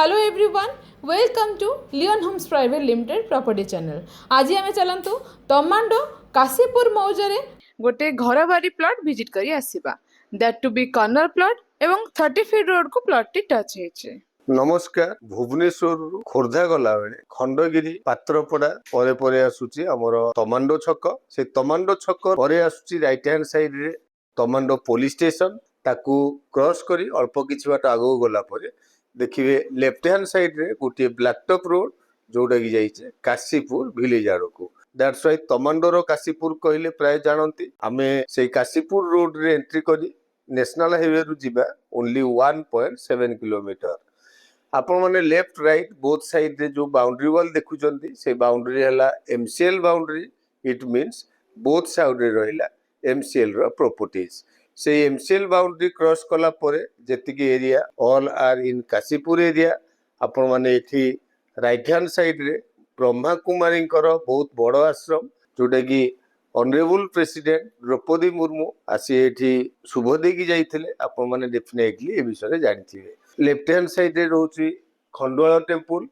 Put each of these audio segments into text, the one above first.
Hello everyone, welcome to Leon Homes Private Limited property channel. आज आम चलतु तमांडो काशीपुर मौजारे गोटे घर बारी प्लॉट विजिट करी आसीबा, that to be corner plot एवं 30 फीट रोड को प्लॉट टी टच होइछे। नमस्कार। भुवनेश्वर खोर्धा गला बेले खंडगिरी पात्रपड़ा परे परे आसुची हमर तमांडो छक। से तमांडो छक परे आसुची राइट हैंड साइड रे तमांडो पुलिस स्टेशन। ताकू क्रॉस करी अल्प किछि बाट आगो गला परे देखिबे लेफ्ट हैंड साइड रे गोटे ब्लैक टॉप रोड जोटा कि जाइछे काशीपुर विलेज आड़ को। दैट्स व्हाई तमांडो रो काशीपुर कहले प्राय जानती। आमे से काशीपुर रोड रे एंट्री करी नेशनल हाईवे रु जिबा ओनली 1.7 किलोमीटर। आपण माने लेफ्ट राइट बोथ साइड रे जो बाउंड्री वॉल देखुचंती से बाउंड्री हला MCL boundary. It means both side रे रहिला एमसीएल रो प्रॉपर्टीज। से एमसीएल बाउंड्री क्रॉस कला परे जेतिकी area all are in Kashipur area. आपण माने एठी राइट हैंड साइड रे ब्रह्मा कुमारी बहुत बड़ आश्रम जोटा कि ऑनरेबल प्रेसिडेंट द्रौपदी मुर्मू आसी एठी शुभ देकी जाइथिले। आपण माने डेफिनेटली ए विषय रे जानिथिबे। लेफ्ट हैंड साइड रे रोची खंडवाला टेम्पल।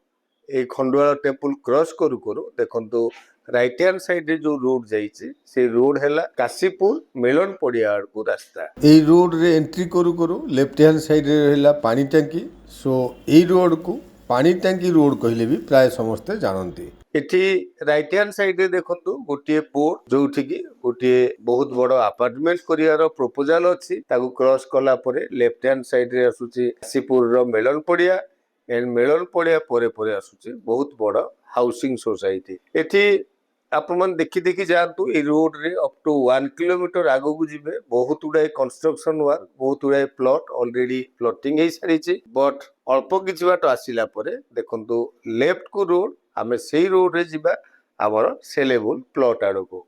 ए खंडवाला टेम्पल क्रॉस करू करू देखंतु राइट हैंड साइड रे जो रोड जाइछे से रोड हैला काशीपुर मेलन पड़िया आड़ को रास्ता। ए रोड रे एंट्री करू करू लेफ्ट हैंड साइड रे रहला पानी टंकी। सो ए रोड को पानी टंकी रोड कहले भी प्राय समस्त जानती। एठी राइट हैंड साइड रे देखंतु गोटे पोर्ट जोठी की गोटे बहुत बड़ अपार्टमेंट करियार प्रपोजल अछि। ताकू क्रॉस कला परे लेफ्ट हैंड साइड रे आसुची काशीपुर रो मेलन पड़िया एंड मेलन पड़िया परे परे आसुची बहुत बड़ हाउसिंग सोसाइटी। एठी आपण मन देखि देखि जानतु ए रोड रे अप टू 1 किलोमीटर आगो को जिबे बहुत उडाय कंस्ट्रक्शन वर्क बहुत उडाय प्लॉट ऑलरेडी प्लॉटिंग हे सारिछि। बट अल्प किछि बाट आसिला परे देखंतु लेफ्ट को रोड आमे सेही रोड रे जिबा हमर सेलेबल प्लॉट आड़ को।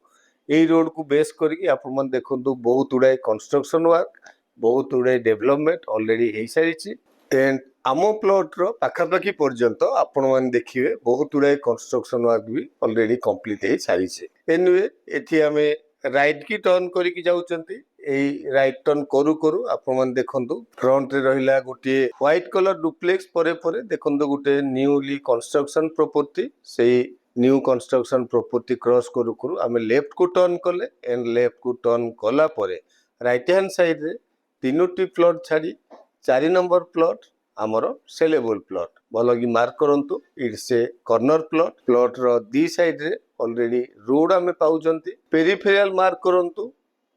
एही रोड को बेस करके आपण मन देखंतु बहुत उडाय कंस्ट्रक्शन वर्क बहुत उडाय डेवलपमेंट ऑलरेडी हे सारिछि। एंड आमो प्लॉट रो पाखापाखी पर्यंत आपण मान देखिए बहुत उडाय कंस्ट्रक्शन वर्क भी ऑलरेडी कंप्लीट हे सारिछे। एनीवे एठी आमे राइट की टर्न करी की जाउचंती। एई राइट टर्न करू करू आपण मान देखंतु फ्रंट रे रहिला गोटे व्हाइट कलर डुप्लेक्स परे परे देखंतु गोटे न्यूली कंस्ट्रक्शन प्रॉपर्टी। सेही न्यू कंस्ट्रक्शन प्रॉपर्टी क्रॉस करू करू आमे लेफ्ट को टर्न कले एंड लेफ्ट को टर्न कला परे राइट हैंड साइड रे तीनोटी प्लॉट छाड़ी 4 नंबर प्लॉट आमर सेलेबल प्लॉट भल कि मार्क करंतु। It's a corner plot. Plot रो दी साइड रे ऑलरेडी रोड आमे पाउचंती। पेरिफेरियल मार्क करंतु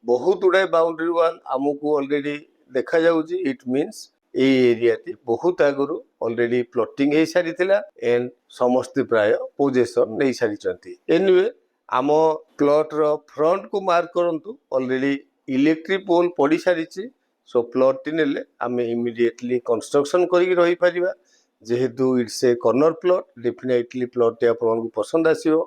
बहुत उडाय बाउंड्री वॉल आमको ऑलरेडी देखा जाउची। इट मीन्स ए एरिया टी बहुत आगुरु ऑलरेडी प्लॉटिंग हे सारिथिला एंड समस्त प्राय पोजेशन नै सारिचंती। एनीवे आम प्लॉट रो फ्रंट को मार्क करंतु ऑलरेडी इलेक्ट्रिक पोल पड़ी सारिछि। सो प्लॉट टी नेले आमे इमिडिएटली कंस्ट्रक्शन करी रही परिबा जेहेतु it's a corner plot. Definitely plot T आपन को पसंद आसीबो।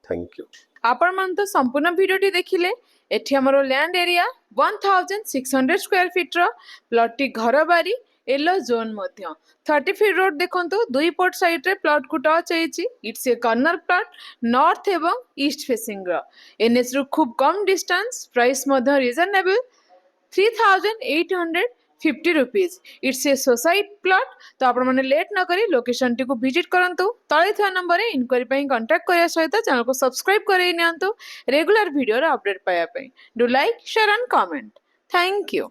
Thank you. आपण मान तो संपूर्ण वीडियो टी देखिले। एठी हमरो लैंड एरिया 1600 स्क्वायर फीट रो प्लॉट टी घर बारी येलो जोन मध्य 30 फीट रोड देखंतु दुई पोर्ट साइड रे प्लॉट को टच होईची। It's a corner plot north एवं ईस्ट फेसिंग रो एनएच रु खूब कम डिस्टेंस प्राइस मध्य reasonable 3850 rupees. It's a society plot. तो आपण माने लेट न करी लोकेशन टी को विजिट करंतु। तळे थिया नंबर रे इंक्वायरी पई कांटेक्ट करिया सहित चैनल को सब्सक्राइब करै नियंतु रेगुलर वीडियो रा अपडेट पाया पई। Do like share and comment. Thank you.